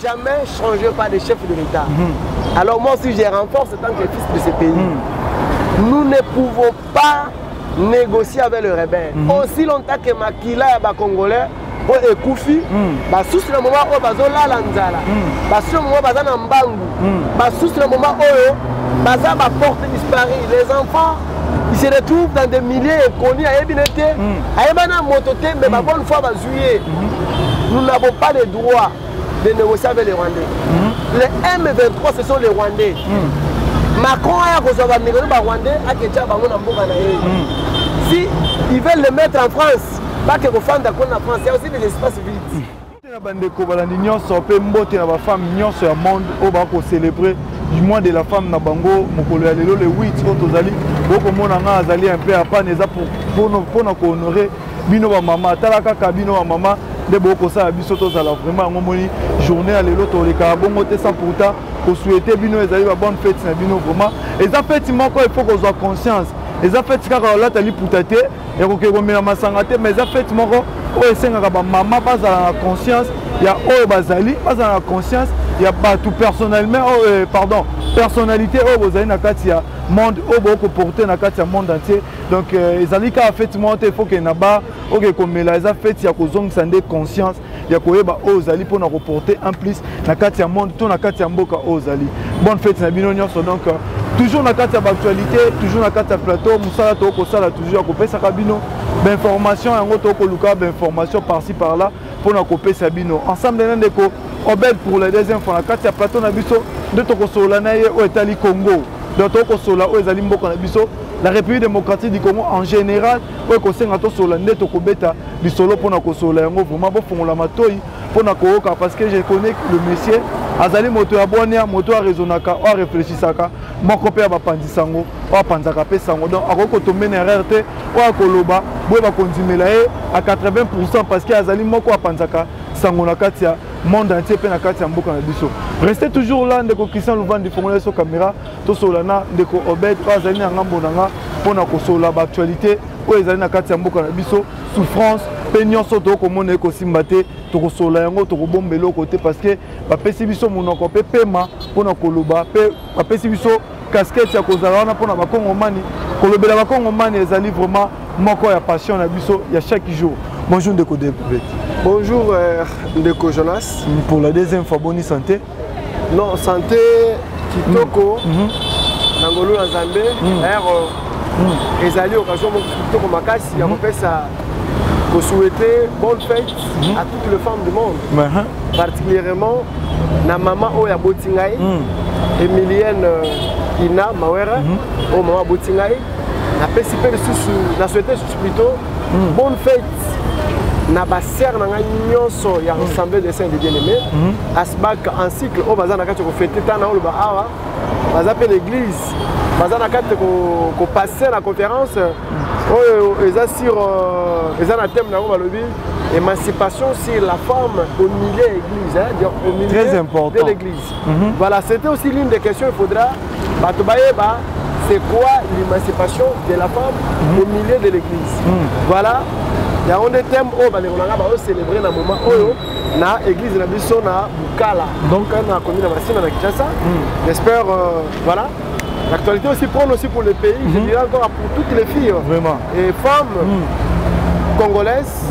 Jamais changé par des chefs de l'État. Alors moi aussi, je renforce en tant que fils de ce pays. Nous ne pouvons pas négocier avec le rebelle. Aussi longtemps que Makila et Congolais pour Ekoufi, sous le moment où Bazola Lanzala, sous le moment où Bazana Mbangu, sous le moment où Bazana porte disparu, les enfants ils se retrouvent dans des milliers connus à Ebinete, à Ebana Mototé, mais ma bonne fois juillet. Nous n'avons pas le droit de négocier avec les Rwandais. Les M23 ce sont les Rwandais. Macron a négocié avec les Rwandais à Ketcha Bango Namboka. Si ils veulent le mettre en France, pas que vous faites d'accord en France, il y a aussi des espaces vides. Bandeko balandi nyonso pe mbote na ba femme nyonso ya monde o ba ko célébrer du mois de la femme na bango mokolo ya lelo le 8 o tozali boko mona nga azali un peu apa neza pour na ko honorer bino ba mama tala kaka bino ba mama de boko sa biso tozala vraiment ngomoni journée ya lelo to leka bongo te sans pourtant ko souhaiter bino ezali ba bonne fête na bino vraiment eza fête moko il faut ko soit conscience eza fête kaka la tali putate et ko ke komela masanga te mais eza fête moko o esengaka ba mama bazala na conscience ya oyo bazali bazala na conscience ya bato personnellement pardon personnalité oyo bozali na kati ya monde oyo boko porter na kati ya monde entier donc ezali ka fête moko te il faut que na ba oke komela eza fête ya kozongisa nde conscience ya koyeba oyo ozali mpona koporter en plus na kati ya monde to na kati ya mboka oyo ozali bonne fête na bino nyonso donc toujours na kati ya actualité toujours na kati ya plateau mosala tokosala toujours ya kopesaka bino d'information yango tokoluka d'information par-ci par-là mpona kopesa bino ensemble na ndeko Obed pour la deuxième fois na kati ya plateau na biso nde tokosola na ye oyo etali Congo donc tokosola oyo ezali mboka na biso la République démocratique du Congo en général oyo kosenga tosola nde tokobeta lisolo mpona kosola yango vraiment bofongola matoi mpona koyoka parce que je connais le monsieur azali moto ya bwania moto arezonaka oyo arefléchisaka moko mpe ya bapanzisa yango oyo apanzaka mpe sango donc akoki kotombe na erreur te oyo akoloba boye bakondimela ye à 80% parce que azali moko apanzaka sango na kati ya monde entier mpe na kati ya mboka na biso restez toujours là ndeko Christian Louvandi fongola so caméra tosola na ndeko Obed oyo azali na ngambo na nga mpona kosola baactualité oyo ezali na kati ya mboka na biso souffrance mpe nyonso tokomona ekosimba te tokosola yango tokobomba eloko te parce que bapesi biso monoko mpe pema mpona koloba mpe bapesi biso casquette ya kozala wana mpona bakongomani kolobela bakongomani ezali vraiment moko ya passion na biso ya chaque jour. Bonjour ndeko Obed. Bonjour ndeko Jonas. Pour la deuxième fois, bonne santé. Non, santé kitoko nangolo na Nzambe ezali occasion kitoko makasi ya kopesa pour souhaiter bonne fête à toutes les femmes du monde, particulièrement na maman Oya Botingai, Emilienne Ina Mawera, au maman Botingai, na pesipé na souhaiter plutôt bonne fête na baser na nyonso ya ensemble de saints de bien-aimés, asbak en cycle au bazana kati ko fêter tana o ba awa, bazape l'église, bazana kati ko passer la conférence. Ils ont un thème émancipation sur la femme au milieu de l'église, au milieu très important de l'église. Voilà, c'était aussi l'une des questions. Il faudra c'est quoi l'émancipation de la femme au milieu de l'église. Voilà, il y a un thème où on va célébrer dans le moment où na l'église na biso na Bukala. Donc on a connu la machine avec Kinshasa. J'espère voilà. L'actualité aussi prend aussi pour le pays, je dirais encore pour toutes les filles vraiment. Et femmes congolaises,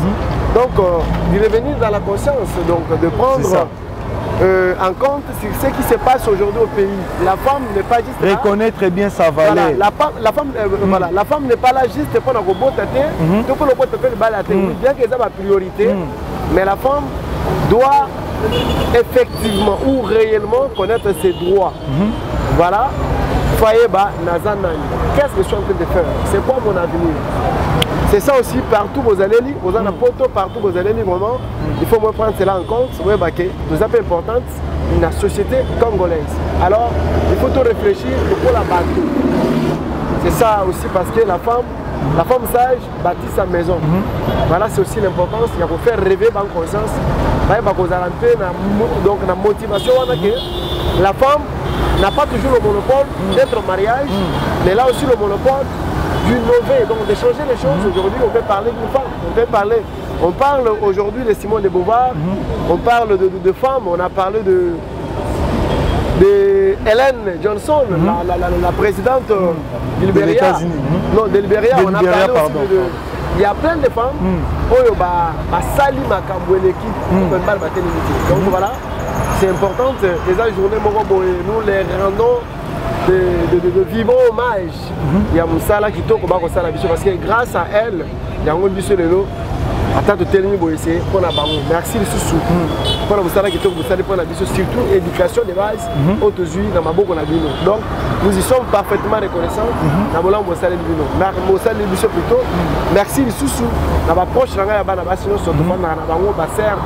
donc de revenir dans la conscience, donc de prendre en compte ce qui se passe aujourd'hui au pays. La femme n'est pas juste là. Reconnaître bien sa valeur. Voilà, la femme n'est pas là juste pour nous botter, pour nous faire le balater. Bien qu'elle ait ma priorité, mais la femme doit effectivement ou réellement connaître ses droits. Voilà. Qu'est-ce que je suis en train de faire? C'est quoi mon avenir? C'est ça aussi, partout vous allez lire, vous en avez partout vous allez lire vraiment. Il faut me prendre cela en compte. Nous avons importante une société congolaise. Alors, il faut tout réfléchir pour la bateau. C'est ça aussi parce que la femme sage bâtit sa maison. Voilà, c'est aussi l'importance. Il faut faire rêver dans la conscience. Donc, la motivation, la femme n'a pas toujours le monopole d'être au mariage, mais là aussi le monopole d'innover, donc de changer les choses. Aujourd'hui, on peut parler d'une femme, on peut parler On parle aujourd'hui de Simone de Beauvoir, on parle de femmes, on a parlé de Hélène Johnson, la présidente du Libéria. Non, de Libéria, on a parlé aussi de... Il y a plein de femmes qui ont sali makambo l'équipe. Donc voilà, c'est important. Les journées, nous les rendons de vivre hommage. Il y a Moussala qui toque parce que grâce à elle, il y a un biso lelo. Attends de terminer pour essayer pour la banque. Merci les sous. Pour la Moussala qui toque pour la biso, surtout éducation de base, autosuivi dans ma boucle. Donc nous y sommes parfaitement reconnaissants. Dans mon Moussala de Bino. Moussala de Biso plutôt. Merci les sous. Dans ma poche, dans la banque, surtout dans la banque, ma sœur,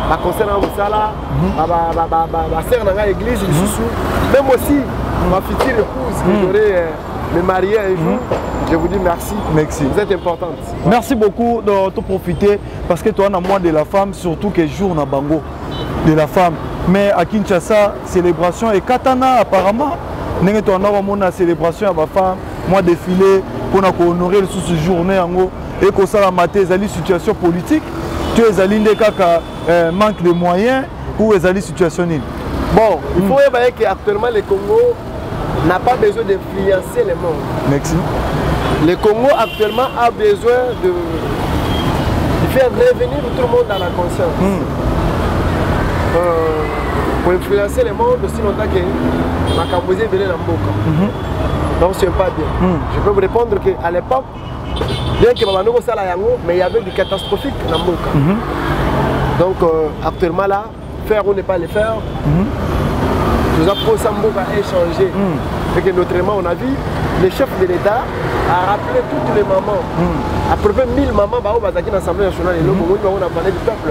ma concernant Moussala, ma sœur dans l'église, les sous. Même aussi ma future épouse qui j'aurais me marier un jour. Je vous dis merci. Merci. Vous êtes importante. Merci beaucoup de te profiter parce que toi, on a moins de la femme, surtout que jour na bango de la femme. Mais à Kinshasa, célébration et Katana apparemment, nous avons une célébration à la femme, moi défilé pour honorer le journée en haut et que ça la maté les situation politique. Tu es allé manque de moyens ou les allé situation. Bon, il faut voir qu'actuellement le Congo n'a pas besoin d'influencer le monde. Merci. Le Congo actuellement a besoin de faire revenir tout le monde dans la conscience. Pour influencer le monde aussi longtemps que ma camposée venait dans Mboka. Donc ce n'est pas bien. Je peux vous répondre qu'à l'époque, bien que Babano Sala Yango, mais il y avait du catastrophique dans Mboka. Donc actuellement là, faire ou ne pas le faire, nous avons posé Mboka à échanger. Et que notamment on a vu le chef de l'État a rappelé toutes les mamans. À peu près 1000 mamans qui sont dans l'Assemblée nationale et on a parlé du peuple.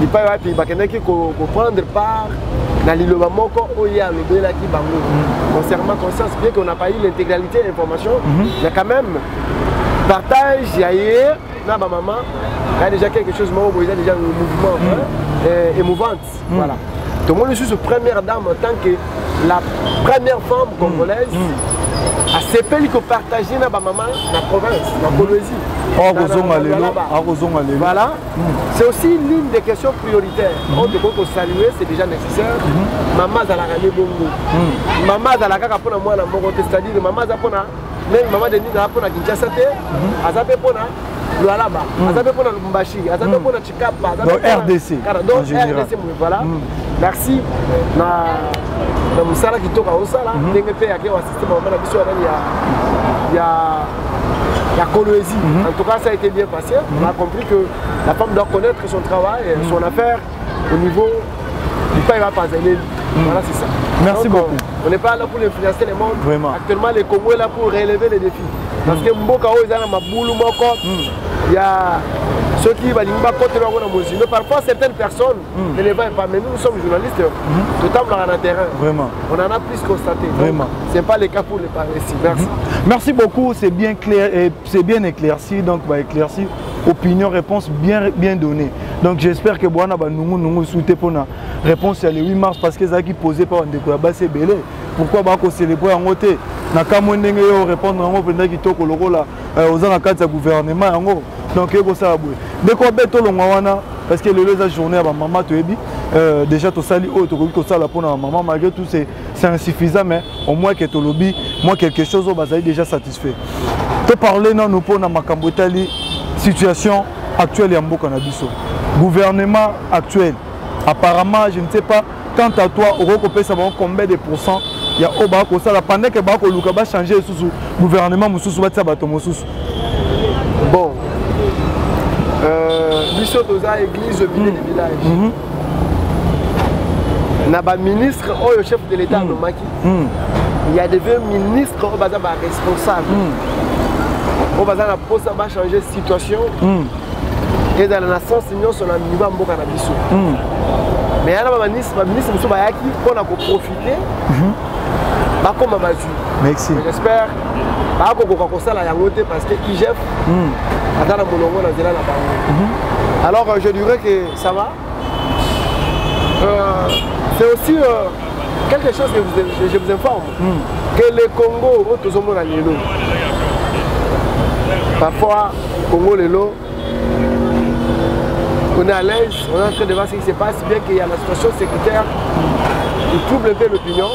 Il n'y a pas de prendre part dans le moment où il y a le béla qui bango. Concernant conscience, bien qu'on n'a pas eu l'intégralité de l'information, il y a quand même partage, il y a hier, ma maman, il y a déjà quelque chose, il y a déjà un mouvement émouvant. Voilà. Donc moi je suis première dame en tant que la première femme congolaise à ce pays que partager na maman la province, la Colombie. Voilà. C'est aussi l'une des questions prioritaires. On doit saluer, c'est déjà nécessaire. Maman a la ramené bongo. Maman a la kaka pona moi na mongo, c'est-à-dire maman a pona même maman de nina pona Kinshasa te, azape pona Lualaba, azape pona Lubumbashi, azape pona Chikapa, donc RDC. Donc RDC voilà. Merci na musala qui toka osala ndenge pe yake wa système na biso ya Colombie. En tout cas ça a été bien passé. On a compris que la femme doit connaître son travail et son affaire au niveau du pays va pas aller. Voilà, c'est ça. Merci beaucoup. On n'est pas là pour influencer le monde. Vraiment. Actuellement le Congo est là pour relever les défis. Parce que Mboka Ozana Maboulou Moko, il y a ceux qui vont côté mais parfois certaines personnes ne les voient pas. Mais nous sommes journalistes, totalement dans le terrain. Vraiment. On en a plus constaté. Vraiment. Ce n'est pas le cas pour les parler ici. Merci. Merci beaucoup, c'est bien clair et c'est bien éclairci. Donc, éclairci, opinion, réponse bien donnée. Donc, j'espère que Boana nous souhaiter pour la réponse le 8 mars parce que ça qui posé par un décor c'est belé. Pourquoi on célébrer en côté? Na kamondenge yo répondre en pendant qui toko lokola aux en cadre du gouvernement en gros. Donc il faut ça boue. Dès qu'on beto longa wana parce que le journée à maman tu ebi déjà to sali o to ko sala pour maman malgré tout c'est insuffisant mais au moins que to lobby moi quelque chose au bazali déjà satisfait. Te parler non nous pour na makambo tali situation actuelle ya mboka na biso. Gouvernement actuel. Apparemment je ne sais pas quant à toi au recopé ça va combien de pourcents il y a au bako ça la pendant que bako luka ba changer sous gouvernement mususu ba tsabato mususu. Bon biso toza église au milieu du village. Na ba ministre oyo chef de l'état no maki. Il y a des ministres au baza ba responsable. Au baza na posa ba changer situation. Et dans la nation sinon son niveau mboka na biso. Mais il y a un ministre qui a profité. Merci. J'espère parce que IGF alors je dirais que ça va. C'est aussi quelque chose que je vous informe. Que le Congo, parfois, Congo Lelo, on est à l'aise, on est en train de voir ce qui se passe, bien qu'il y a la situation sécuritaire qui trouble un peu l'opinion,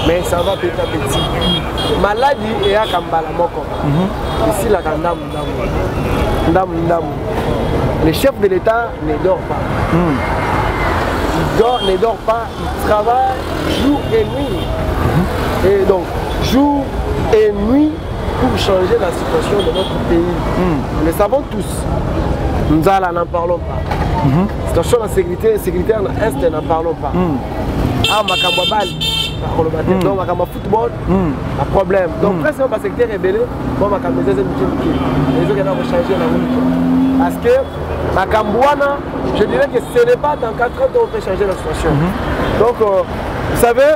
mais ça va petit à petit. Maladie et à Kambala Moko. Ici, la Kandam, le chef de l'État ne dort pas. Il ne dort pas, il travaille jour et nuit. Et donc, jour et nuit pour changer la situation de notre pays. Nous le savons tous. Nous n'en parlons pas. Situation de sécuritaire dans l'Est, n'en parlons pas. Ah, Makambabal, donc Makamba football, un problème. Donc, presque dans le secteur rebelle, moi, Makamba les autres qui vont changer la route. Parce que Makambouana, je dirais que ce n'est pas dans 4 ans qu'on peut changer la situation. Donc, vous savez,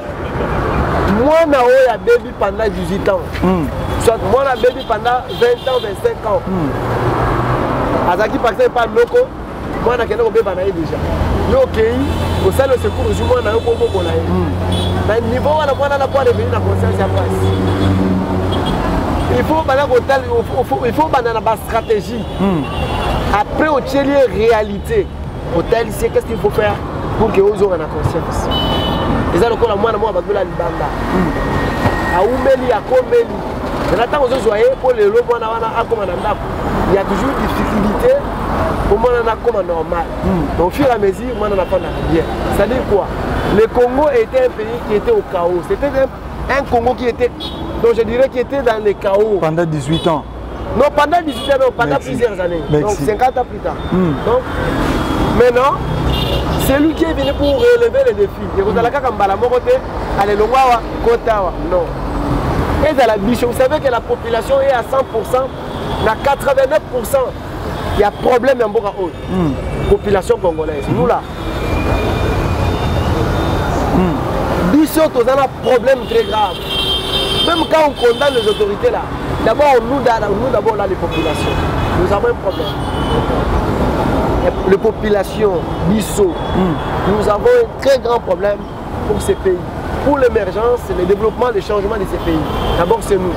moi, j'ai un bébé pendant 18 ans. Soit moi, j'ai un bébé pendant 20 ans, 25 ans. Azaki, par exemple, pas loco, moi, j'ai un bébé pendant déjà. Yo, ok, au sein de secours, je suis moi, j'ai un bébé. Mais niveau, moi, j'ai un revenir dans la conscience à place. Il faut une stratégie. Après, au télé réalité, au tel ici, qu'est-ce qu'il faut faire pour que vous ayez la conscience? Et ça, le coup, moi, je vais la libanda. À Oumeli, à Komeli. J'attends aux autres pour les lots, il y a toujours des difficultés pour moi, on a comme normal. Donc, au fur et à mesure, moi, on a pas bien. C'est-à-dire quoi? Le Congo était un pays qui était au chaos. C'était un Congo qui était, donc je dirais, qui était dans le chaos. Pendant 18 ans. Non, pendant 18 ans, non, pendant plusieurs années. Donc 50 ans plus tard. Donc, maintenant, c'est lui qui est venu pour relever les défis. Et vous allez non. Et dans la mission, vous savez que la population est à 100%, à 89%. Il y a problème en Boka Haute. Population congolaise. Nous là. Bisso, nous avons un problème très grave. Même quand on condamne les autorités là, d'abord nous d'abord là les populations. Nous avons un problème. Les populations, Bisso, nous avons un très grand problème pour ces pays. Pour l'émergence, le développement, le changement de ces pays. D'abord c'est nous.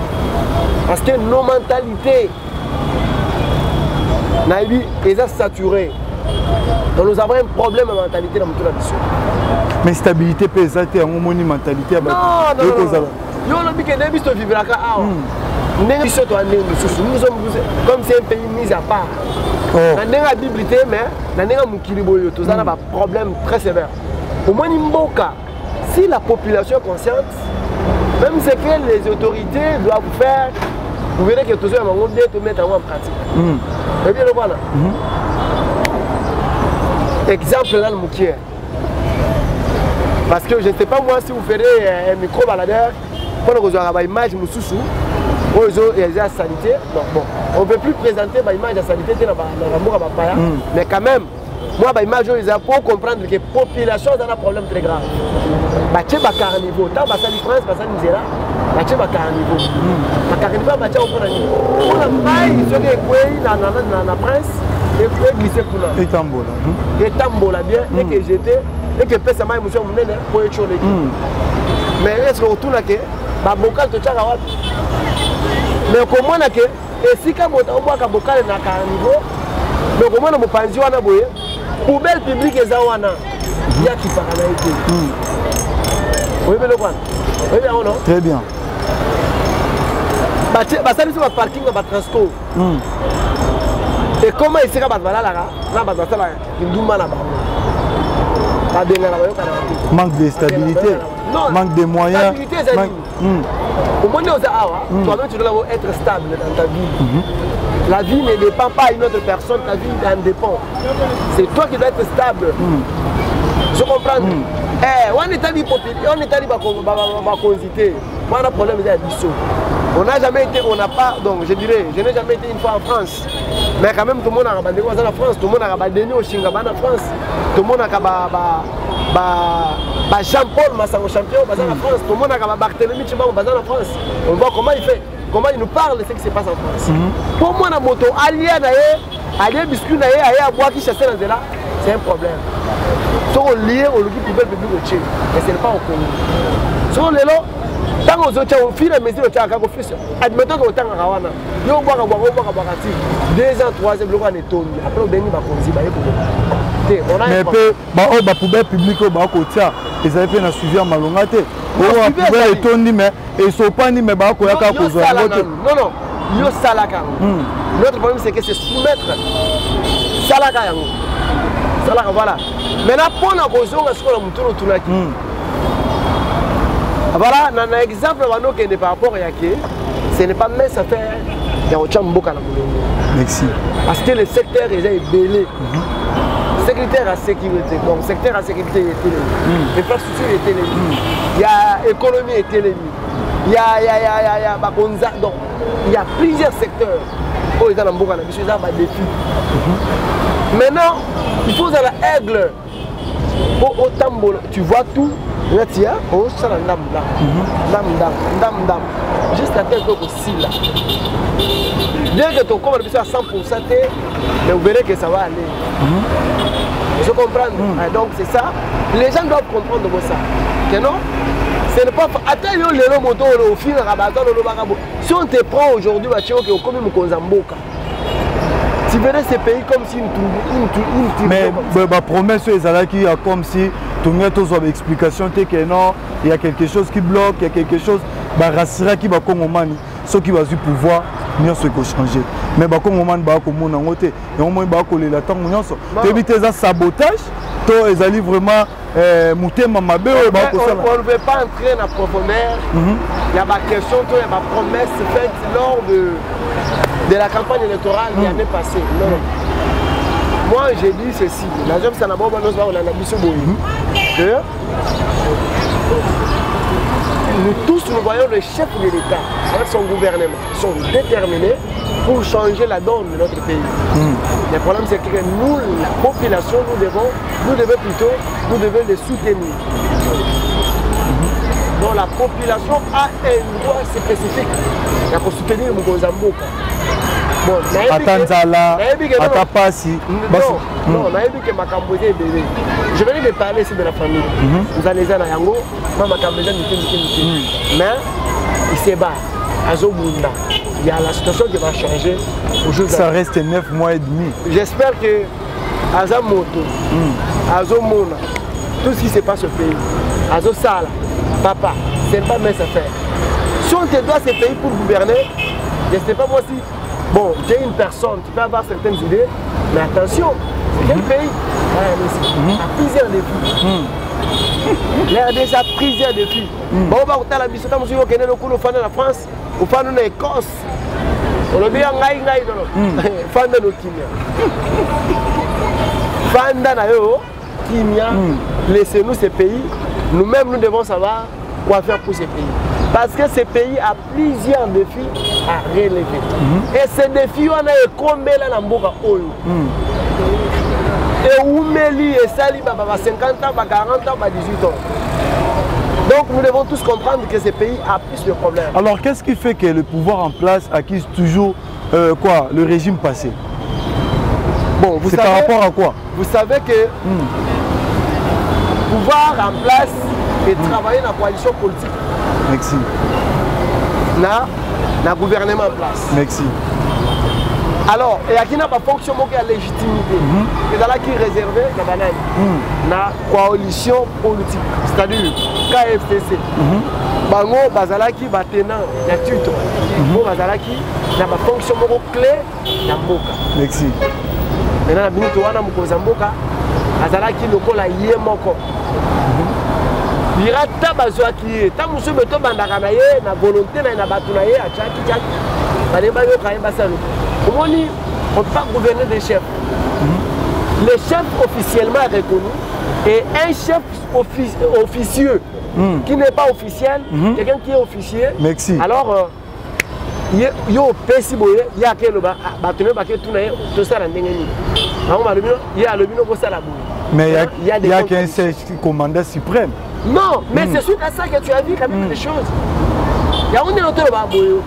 Parce que nos mentalités, elles sont saturées. Donc nous avons un problème de mentalité dans toute la mission. Mais stabilité peut être une mentalité. Non, nous sommes comme c'est un pays mis à part. Nous avons la Bible, mais nous avons un problème très sévère. Au moins, si la population est consciente, même ce que les autorités doivent faire, vous verrez que tout ça va mettre en pratique. Vous bien le voir là. Exemple dans le Moukier. Parce que je ne sais pas moi si vous ferez un micro-baladeur pour que vous ayez une image Moussoussou, pour les sanité. Donc bon, on ne peut plus présenter une image de sanité dans l'amour à Bapaya, mais quand même, moi, l'image pour comprendre que la population a un problème très grave. Baché ba carnivore, tant ba sali France, ba sali misera, baché ba carnivore. Ba carnivore baché au prani. On a maille, ils sont écoués na France, et puis glisser pour là. Et tambola. Et tambola bien, et que j'étais, et que pèse maille monsieur mon nene pour être chaud. Mais est-ce qu'on retourne là que ba bocal to tchaka wat. Mais comment na que et si ka mota on boit ka bocal na carnivore, mais comment na mo panzi wana boye, poubelle publique eza wana. Il y a qui parle avec eux. Oui, mais le quoi? Oui, bien ou non? Très bien. Ça c'est le parking de Transco. Et comment il sera manque de stabilité, manque de moyens. Au moins, toi-même, tu dois être stable dans ta vie. La vie ne dépend pas d'une autre personne, ta vie en dépend. C'est toi qui dois être stable. Je comprends. On est allé populaire, on est allé concité. Moi, on a un problème de l'addition. On n'a jamais été, on n'a pas, donc je dirais, je n'ai jamais été une fois en France. Mais quand même, tout le monde a abandonné en France, tout le monde a abandonné au Shingaban en France, tout le monde a Jean-Paul Massango champion en France, tout le monde a Barthélemy Tchiba en France. On voit comment il fait, comment il nous parle de ce qui se passe en France. Pour moi, la moto, allié biscuit, allié à boire qui chasse dans là, c'est un problème. Si on lié au logis poubelle public au Tché, mais ce n'est pas au Congo. Si on est là, Tant aux autres, au fil et à mesure, tu as un fils. Admettons que tu as un rawana. Tu as un 2 ans, 3 ans, tu as un étonné. Après, tu as un mais peu, bah poubelle publique, bah côté, ils avaient fait un suivi à Malongate. Oh, poubelle étonné, mais ils sont pas ni mais bah quoi, non, non, yo salaka. Notre problème c'est que c'est soumettre salaka yango. Salaka voilà. Maintenant pour la cause on a ce qu'on a montré autour là qui. Voilà, dans l'exemple maintenant qui n'est par rapport à Yake, ce n'est pas même ça faire il y a autre mboka na mulongo. Merci. Parce que le secteur est belé. Secrétaire à sécurité, donc secteur à sécurité est télé. L'infrastructure est télé. Il y a économie est télé. Il y a Bakonza, donc il y a plusieurs secteurs. Oh, ils ont un mboka na biso, ils ont des défis. Maintenant, il faut à la aigle. Au tambour, tu vois tout. Retia, oh, ça la ndam. Juste à tel que aussi là. Dès que ton corps est à 100%, mais vous verrez que ça va aller. Je comprends. Donc c'est ça. Les gens doivent comprendre ça. Que non, ce n'est pas. Attends, le moto au fil de rabattant le bagabo. Si on te prend aujourd'hui, tu vas comme une Konzamboka. Tu verrais ces pays comme si une mais ma promesse est comme si tout le monde a une explication que non, il y a quelque chose qui bloque, il y a quelque chose rassira qui va comme mani, ce qui va du pouvoir, nous ce qui changer. Mais comme on va comme on a voté, et au moins va coller la temps nous éviter ça sabotage, to ezali vraiment mutema mabe on ne veut pas entrer dans la profondeur. Il y a ma question, il y a ma promesse faite lors de la campagne électorale l'année passée. Non. Moi j'ai dit ceci, la jeune c'est nous tous nous voyons le chef de l'État avec son gouvernement, ils sont déterminés pour changer la donne de notre pays. Le problème c'est que nous, la population, nous devons les soutenir. Donc la population a un droit spécifique pour soutenir Mozamboka. Bon, non, je vais lui parler ici de la famille. Vous allez à Yango, mais il se bat. Il y a la situation qui va changer. Ça reste 9 mois et demi. J'espère que Azamoto, Azomona, tout ce qui se passe au pays, Azosala, papa, c'est pas mes affaires. Si on te doit ce pays pour gouverner, je ne sais pas moi si. Bon, tu es une personne, tu peux avoir certaines idées, mais attention, c'est quel pays? Il y a plusieurs défis. Il y a déjà plusieurs défis. Bon, on va voir la mission, on va voir la France, on va voir l'Écosse. On va dire Fanda no Kimia. Fanda na yo Kimia, laissez-nous ces pays. Nous-mêmes, nous devons savoir quoi faire pour ces pays. Parce que ces pays a plusieurs défis à relever. Et ces défis, on a combien là dans Mboka Oyo. Et Oumeli et Sali, 50 ans, 40 ans, 18 ans. Donc nous devons tous comprendre que ces pays a plus de problèmes. Alors qu'est-ce qui fait que le pouvoir en place accuse toujours le régime passé? Bon, vous savez, par rapport à quoi? Vous savez que le pouvoir en place et travailler dans la coalition politique. Merci. Na gouvernement en place. Merci. Alors, il y a qui n'a pas fonction qui a légitimité. Et dans la qui est réservé la coalition politique, c'est-à-dire KFTC. Bango bazalaki batenant ya tuto. Bon bazalaki na ba fonction clé na mboka. Merci. Maintenant na binito wana mukoza mboka azalaki lokola ye moko. Bira tabazwa ki ta musu beto bandaka na ye na volonté na batu na ye a tchaki. Baleba yo kayeba salo. On ne peut pas gouverner des chefs. Le chef officiellement reconnu et un chef officieux qui n'est pas officiel, quelqu'un qui est officier. Merci. Alors, il y a mais il y a qu'un seul commandant suprême. Non, mais c'est suite à ça que tu as vu quand même des choses.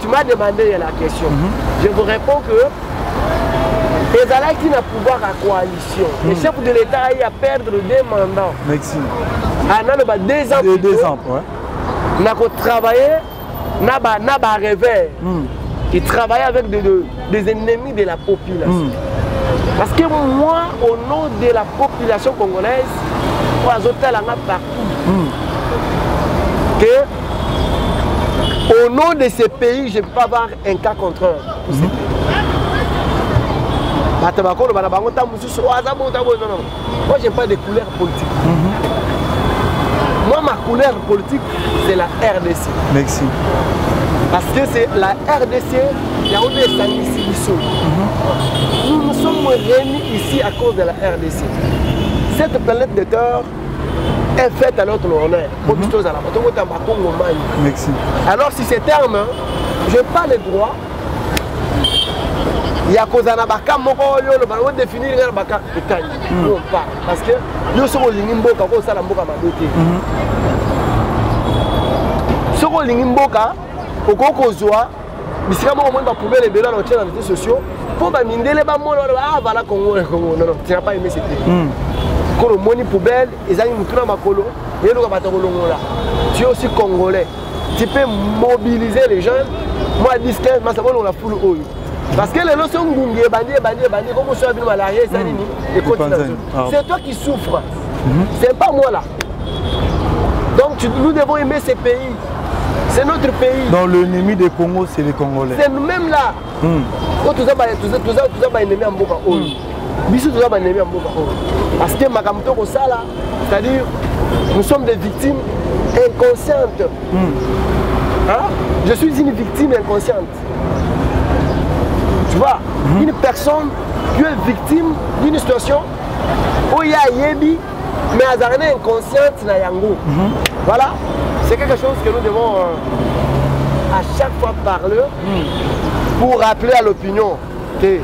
Tu m'as demandé la question. Je vous réponds que Ezala qui n'a pouvoir à coalition. Le chef de l'État a perdre 2 mandats. Merci. Ah non, 2 ans. 2 ans, ouais. n'a travaillé, n'a pas rêvé. Il travaille avec des ennemis de la population. Parce que moi, au nom de la population congolaise, au nom de ces pays, je ne peux pas avoir un cas contre eux. Moi, je n'ai pas de couleur politique. Moi, ma couleur politique, c'est la RDC. Merci. Parce que c'est la RDC, il y a des sanguissions. Nous nous sommes réunis ici à cause de la RDC. Cette planète de terre est faite à notre honneur. Merci. Alors, si ces termes, je n'ai pas le droit. Il y a cause à baka moko yo le balo définir le baka etani non pas parce que yo soko lingi mboka ko sala mboka madote soko lingi mboka okoko zwa bisika moko mwenda poubelle ebela na tient dans les réseaux sociaux pour ba mindele ba mono ah voilà Congo non non tu n'as pas aimé cette ko le moni poubelle ezangi mutuna makolo yelo ka batako longola tu es aussi congolais tu peux mobiliser les jeunes moi 10 15 ma ça on la foule oyo. Parce que les notions de c'est toi qui souffres. C'est pas moi là. Donc nous devons aimer ces pays. C'est notre pays. Dans l'ennemi des Congo, c'est les Congolais. C'est nous-mêmes là. Parce que c'est-à-dire nous sommes des victimes inconscientes. Hein? Je suis une victime inconsciente. Tu vois, une personne qui est victime d'une situation où il y a Yebi, mais elle est inconsciente na yango. Voilà, c'est quelque chose que nous devons à chaque fois parler pour rappeler à l'opinion que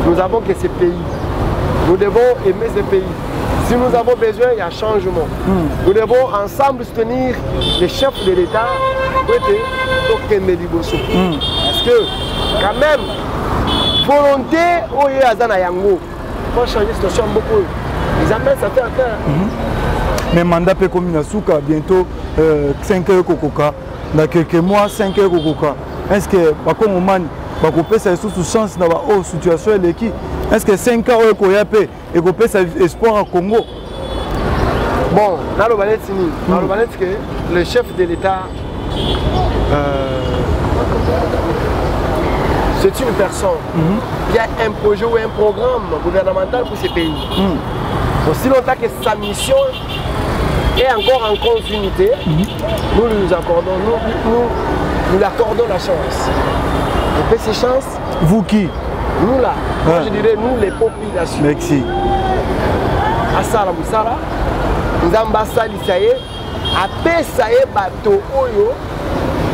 nous avons que ces pays. Nous devons aimer ces pays. Si nous avons besoin, il y a changement. Nous devons ensemble soutenir les chefs de l'État parce que quand même, volonté au Yazana Yango pour changer la situation beaucoup. Les amènent ça fait affaire. Mais mandat peut comme Nasuka bientôt 5 heures Kokoka dans quelques mois 5 heures Kokoka. Est-ce que par contre moment va couper sa sous chance dans la situation l'équipe. Est-ce que 5 heures Koyape et couper sa espoir à Congo? Bon, dans le Banet Sini, dans le Banet que le chef de l'État c'est une personne qui a un projet ou un programme gouvernemental pour ces pays. Aussi longtemps que sa mission est encore en continuité, nous lui accordons, nous accordons la chance. On fait ces chances. Vous qui? Nous là, moi je dirais nous les populations. Merci. Asala Moussala, nous ambassades Isaïe, après ça y est bateau Oyo,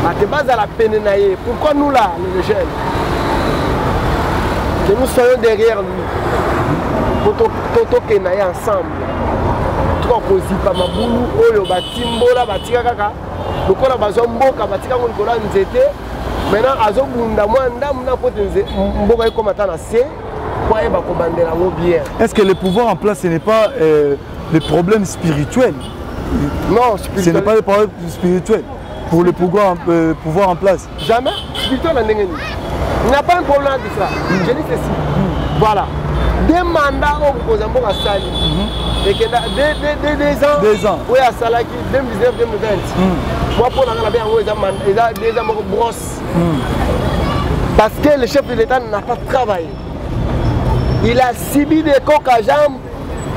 à base à la peine. Pourquoi nous là, les jeunes? Que nous soyons derrière lui pour toquer ensemble. Trois causes pas ma boulou, oyo batimbola batika kaka. Donc on a besoin mboka batika on kola nzete. Maintenant azobunda mwanda muna pote nzete mboka iko matana se pour eba ko bandela ngo bien. Est-ce que le pouvoir en place ce n'est pas le problème spirituel? Non, spirituel. Ce n'est pas le problème spirituel pour le pouvoir en place. Jamais spirituel en ndengeni. Il n'y a pas un problème de ça. Je dis ceci. Voilà. Des mandats au Kozambo à Sali. Et que 2 ans. 2 ans. Oui, à Salaki, 2019-2020. Moi, pour la bien, il y a 2 ans de brosse. Parce que le chef de l'État n'a pas travaillé. Il a subi des coques à jambes.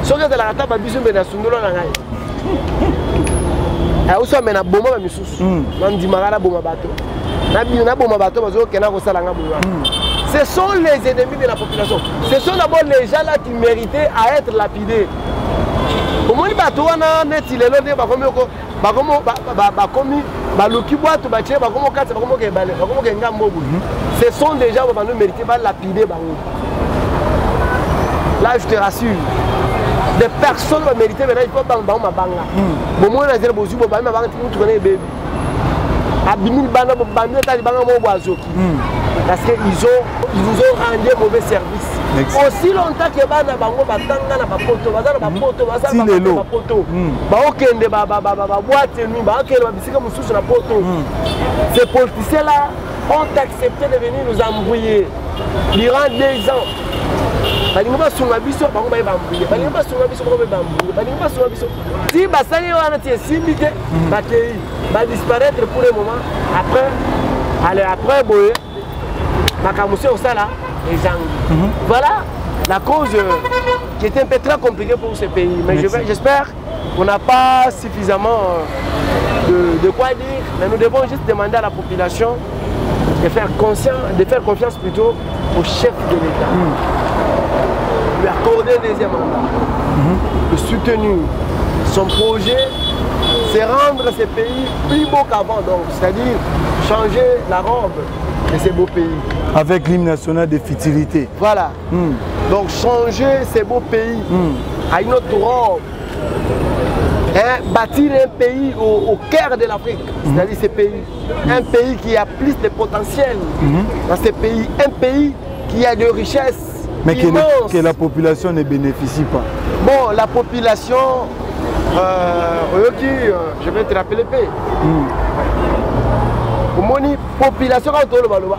Sauf que la rata, il y a Sundolo Nangai. Il y a aussi un bomba à Missous. On dit Marala Boma Bateau. Ce sont les ennemis de la population. Ce sont d'abord les gens là qui méritaient à être lapidés. Ce sont des gens qui méritaient de lapider. Là, je te rassure. Des personnes qui méritaient de lapider. Parce qu'ils nous ont rendu un mauvais service. Aussi longtemps que bana bango batanga na bapoto, bazana bapoto, bazana bapoto. Baokende ba boîte nuit, baokende ba bisika mususu na poto. Ces politiciens là ont accepté de venir nous embrouiller durant 2 ans. Balingba sunga biso bango ba embrouiller. Balingba sunga biso bango ba embrouiller. Balingba sunga biso. Si basali wana tie simbité, bakei va disparaître pour le moment. Après boye Makamousé au Sala et Zang. Voilà la cause qui était un peu très compliquée pour ce pays. Mais j'espère qu'on n'a pas suffisamment de quoi dire. Mais nous devons juste demander à la population de faire confiance plutôt au chef de l'État. Lui accorder un deuxième mandat. Le soutenir. Son projet, c'est rendre ce pays plus beau qu'avant. C'est-à-dire changer la robe de ces beaux pays. Avec l'hymne national de futilité. Voilà. Donc changer ces beaux pays à une autre robe. Bâtir un pays au cœur de l'Afrique. C'est-à-dire ce pays. Un pays qui a plus de potentiel dans ce pays. Un pays qui a de richesses. Mais que la population ne bénéficie pas. Bon, la population, je vais te rappeler paix. Moni population quand on le baloba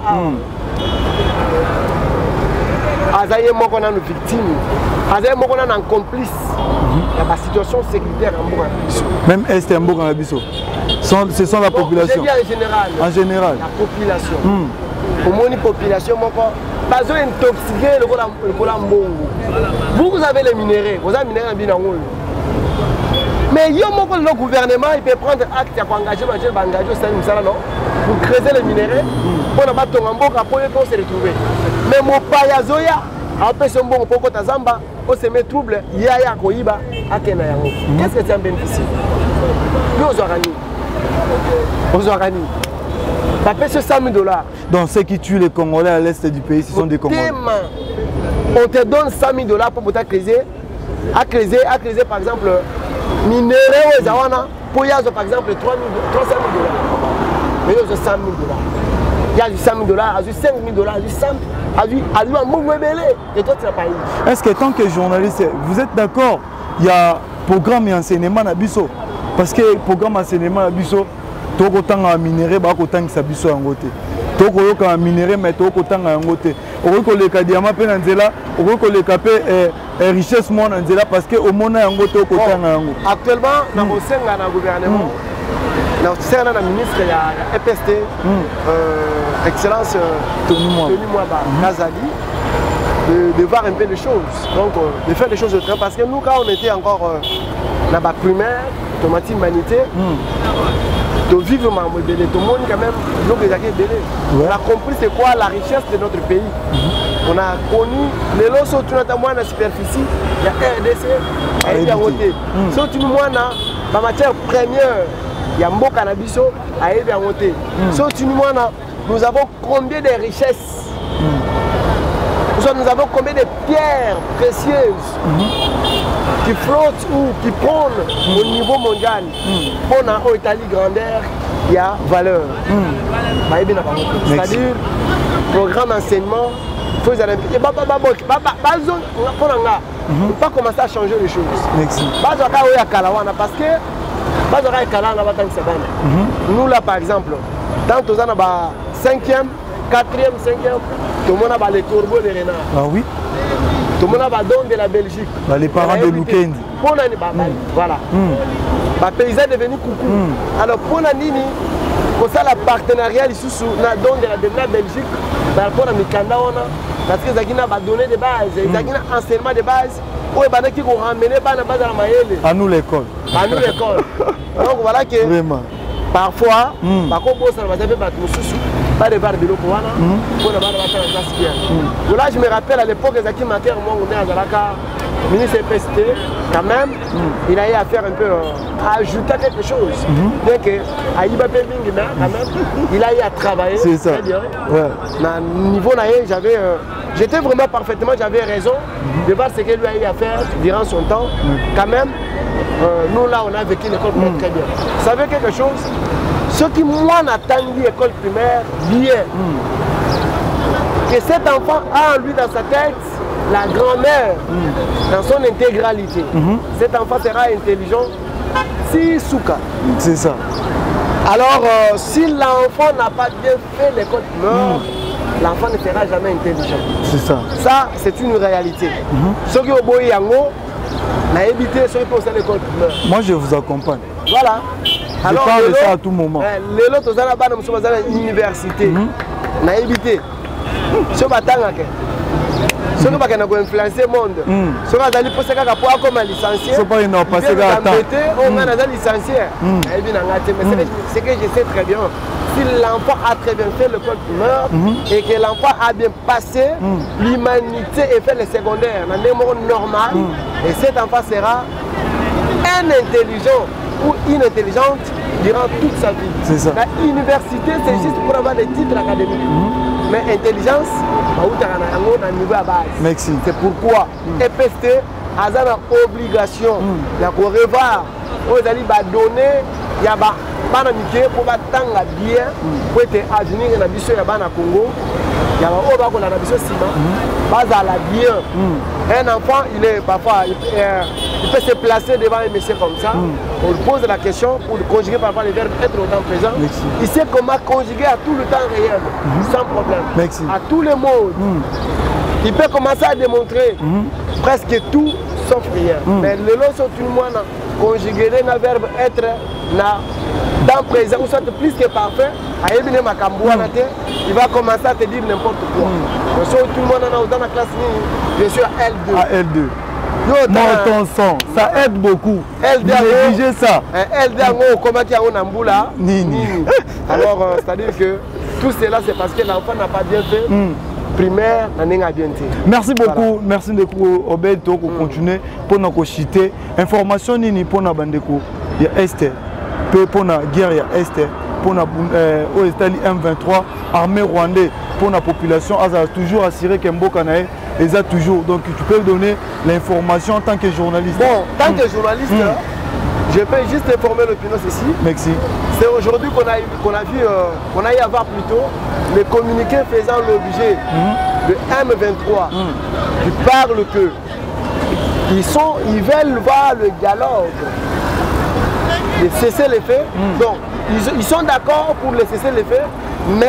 azaye moko na nos victimes azaye moko na un complice il y a la situation sécuritaire en Mboka même est en Mboka biso ce sont la population en général la population moni population moko bazo intoxiqué le kola mbongo vous avez les minéraux vous avez minéraux bien ngolo. Mais le gouvernement il peut prendre acte à engager pour creuser les minéraux pour ne pas se retrouver. Mais mon payazoya après son bon pour Zamba on se met trouble yaya koiba akena yango. Qu'est-ce que tu en bénéficie? Nous aux Orani. Ça paie ce $100 000. Donc ceux qui tuent les Congolais à l'est du pays ce sont des Congolais. On te donne $100 000 pour creuser. À creuser par exemple minéraux aux Zawana pour y avoir par exemple $300 000. Mais il y a $100 000. Il y a du $100 000, il y a du $5 000, il y a du 100 et toi tu n'as pas eu. Est-ce que tant que journaliste, vous êtes d'accord, il y a programme et enseignement à Bisso? Parce que le programme enseignement à Bisso, tu as un minéré, tu as un bisso en côté. Tu as un minéré, mais tu as un côté. Tu as un diamant, tu as un richesse parce que au monde actuellement, dans le gouvernement, dans le ministre de la EPST, Excellence Tony Mwaba, Nazali, de voir un peu les choses. Donc, de faire les choses de très. Parce que nous, quand on était encore dans la primaire, Tomati Humanité, de vivre ma modèle, tout le monde quand même, on a compris c'est quoi la richesse de notre pays. On a connu les lots sur la superficie, il y a RDC, il y a voté. Surtout moi, la matière première, il y a Mboka Nabiso, il y a voté. Surtout moi, nous avons combien de richesses. Nous avons combien de pierres précieuses qui flottent ou qui prônent au niveau mondial. On a en Italie grandeur, il y a valeur. C'est-à-dire, programme d'enseignement, il faut pas commencer à changer les choses. Parce que nous là par exemple, dans tous les 5e, 4e, 5e, tout le monde a les corbeaux de renard. Ah oui. Tout le monde a don de la Belgique. Les parents de Lukendi. Voilà. Les paysans sont devenus coucou. Alors pour la Nini, pour ça le partenariat don de la Belgique, par rapport à Mikanda, parce que ils ont donné des bases, ils ont enseignement de base. Où est-ce qu'ils ont ramené la base à la Maïele? À nous l'école. À nous l'école. Donc voilà que vraiment. Parfois, par contre, ça va être pas de bar de l'eau pour là, je me rappelle à l'époque, Zaki Mater, moi, on est à Zalaka, ministre PST, quand même, il a eu à faire un peu, à ajouter quelque chose. Bien que, à Ibapé Bingina, quand même, il a eu à travailler. C'est ça. Ouais. Niveau j'avais, j'étais vraiment parfaitement, j'avais raison de voir ce qu'il lui a eu à faire durant son temps. Quand même, nous là, on a vécu l'école très bien. Vous savez quelque chose? Ceux qui, moi, n'attendent l'école primaire, bien. que cet enfant a en lui dans sa tête la grand-mère dans son intégralité. Cet enfant sera intelligent si souka. C'est ça. Alors, si l'enfant n'a pas bien fait l'école primaire, l'enfant ne sera jamais intelligent. C'est ça. Ça, c'est une réalité. Ceux qui ont beau yango, n'a évité ceux qui ont fait l'école primaire. Moi, je vous accompagne. Voilà. Je parle de ça à tout moment. Les autres, nous sommes à l'université. N'a évité. Ce matin, ceux qui ont influencé le monde, ceux qui ont posé comme licencié, ils ont passé à temps. On a licencié. Mais c'est que je sais très bien, si l'enfant a très bien fait l'école primaire et que l'enfant a bien passé l'humanité et fait le secondaire dans le monde normal, et cet enfant sera un intelligent ou une intelligente durant toute sa vie. L'université, c'est juste pour avoir des titres académiques. Mais intelligence, on a un niveau à base. C'est pourquoi EPST a une obligation de revoir, de donner, pour battre bien, pour être avenir dans le Congo. Il y a bien. Un enfant, il est parfois, il peut se placer devant un monsieur comme ça. On lui pose la question pour conjuguer parfois les verbes être au temps présent. Il sait comment conjuguer à tout le temps réel, sans problème. À tous les mots. Il peut commencer à démontrer presque tout sauf rien. Mais le lot sur tout le monde, conjuguer le verbe être dans présent, ou soit plus que parfait, il va commencer à te dire n'importe quoi. Tout le monde dans la classe, je suis à L2. À L2. Mon sang, ça aide beaucoup. L2, négligez ça. L2, comment il y a un amboula. Alors, c'est-à-dire que tout cela, c'est parce que l'enfant n'a pas bien fait. Primaire, merci beaucoup, merci beaucoup Obed pour continuer pour nous citer information ni pour na bandeko ya Esther pour na guerre ya Esther pour na aux États M23 armée rwandais pour la population a toujours assuré que Mboka na les a toujours, donc tu peux donner l'information en tant que journaliste. Bon, tant que journaliste, je peux juste informer l'opinion ici. Merci. C'est aujourd'hui qu'on a eu à voir plutôt les communiqués faisant l'objet de M23 qui parlent que ils veulent voir le dialogue, de cesser les faits. Donc, ils sont d'accord pour le cesser les faits, mais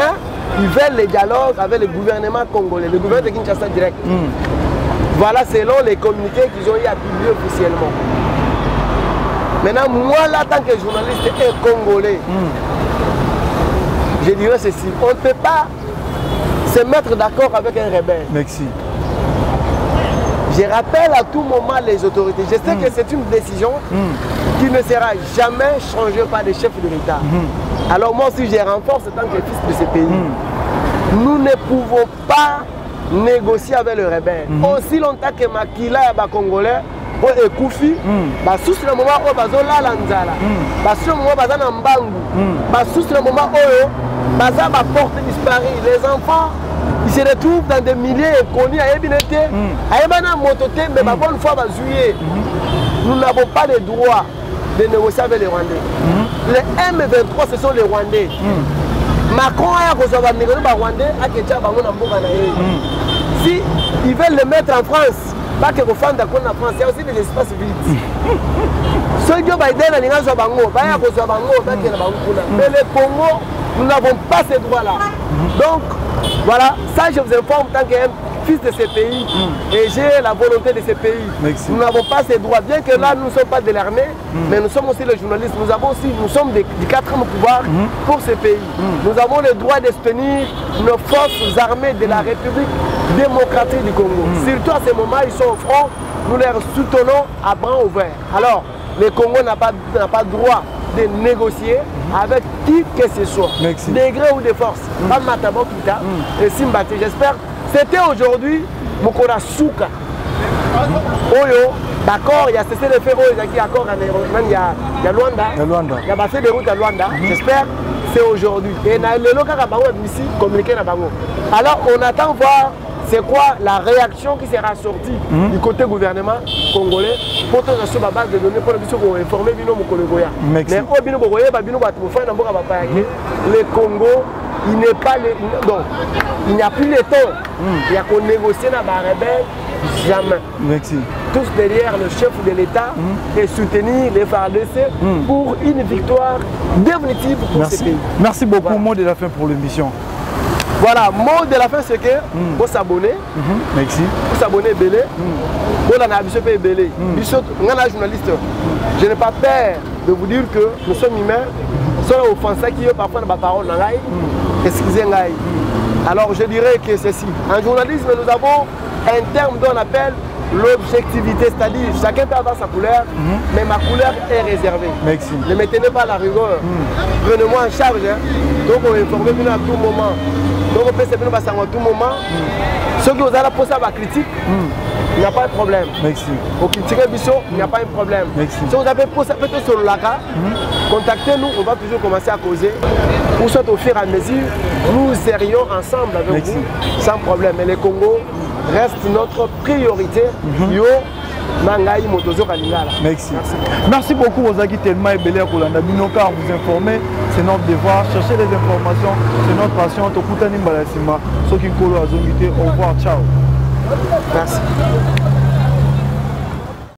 ils veulent le dialogue avec le gouvernement congolais, le gouvernement de Kinshasa direct. Voilà selon les communiqués qu'ils ont eu à publier officiellement. Maintenant, moi, là, tant que journaliste et congolais, je dirais ceci. On ne peut pas se mettre d'accord avec un rebelle. Merci. Je rappelle à tout moment les autorités. Je sais que c'est une décision qui ne sera jamais changée par des chefs de l'État. Alors moi aussi, je renforce en tant que fils de ce pays. Nous ne pouvons pas négocier avec le rebelle. Aussi longtemps que Makila est congolais, et Koufi, sous le moment où Bazola Lanzala, sous le moment où Bazana Mbangu, sous le moment où Bazaba porte disparu, les enfants ils se retrouvent dans des milliers connus à Ebinete, à Ebana Motote, mais ma bonne fois Bazouye. Nous n'avons pas le droit de négocier avec les Rwandais. Les M23 ce sont les Rwandais. Macron a reçu les Rwandais à Ketcha Bango Mboka. Si ils veulent le mettre en France, pas que vous faites d'accord en France, il y a aussi des espaces vides. Ceux qui ont Biden à l'Inga Bango, mais le Congo, nous n'avons pas ces droits-là. Donc, voilà, ça je vous informe en tant qu'un fils de ce pays et j'ai la volonté de ce pays. Merci. Nous n'avons pas ces droits, bien que là nous ne sommes pas de l'armée, mais nous sommes aussi les journalistes. Nous sommes du quatrième pouvoir pour ce pays. Nous avons le droit de soutenir nos forces armées de la République démocratique du Congo. Surtout à ce moment, ils sont au front, nous les soutenons à bras ouverts. Alors, le Congo n'a pas droit de négocier avec qui que ce soit, degré ou de force. Pas Matabo Kita et Simbati. J'espère. C'était aujourd'hui Mokora Souka. Oyo, d'accord, il y a cessé de faire il y a accord il y a Luanda. Il y a passé des routes à Luanda. J'espère c'est aujourd'hui. Et le local ici communiqué na bango. Alors on attend voir c'est quoi la réaction qui sera sortie du côté gouvernement congolais pour que sur la base de données pour informer Bino Mokologoya. Mais au Bino Bogoya, Bino Batoufa, le Congo il n'est pas donc il n'y a plus le temps. Il y a qu'on négocie dans la rebelle, jamais. Merci. Tous derrière le chef de l'État et soutenir les FARDC pour une victoire définitive pour ce pays. Merci beaucoup. Mot de la fin pour l'émission. Voilà, mot de la fin c'est que faut s'abonner. Merci. Faut s'abonner belé. Faut la navigation paye belé. Bishop, ngana journaliste. Je n'ai pas peur de vous dire que nous sommes humains. Sans offenser qui est parfois dans ma parole dans l'aïe. Excusez-moi. Alors je dirais que ceci. En journalisme, nous avons un terme qu'on appelle l'objectivité, c'est-à-dire chacun peut avoir sa couleur, mais ma couleur est réservée. Merci. Ne me tenez pas à la rigueur. Prenez-moi en charge. Donc on est informé à tout moment. Donc on peut se faire à tout moment. Ceux qui vous ont posé ma critique, il n'y a pas de problème. Merci. Au critiquer Bichot, il n'y a pas de problème. Merci. Si vous avez posé sur le lac, contactez-nous, on va toujours commencer à causer. Pour soit au fur et à mesure, nous serions ensemble avec vous, sans problème. Mais le Congo reste notre priorité. Yo, Mangaï, Motozo, Kalingala. Merci. Merci beaucoup aux Agui tellement et Belé à Kolanda. Binoka, vous informer, c'est notre devoir. Chercher les informations, c'est notre passion. Tokuta Nimbalasima, Soki Kolo Azongité, au revoir, ciao. Merci.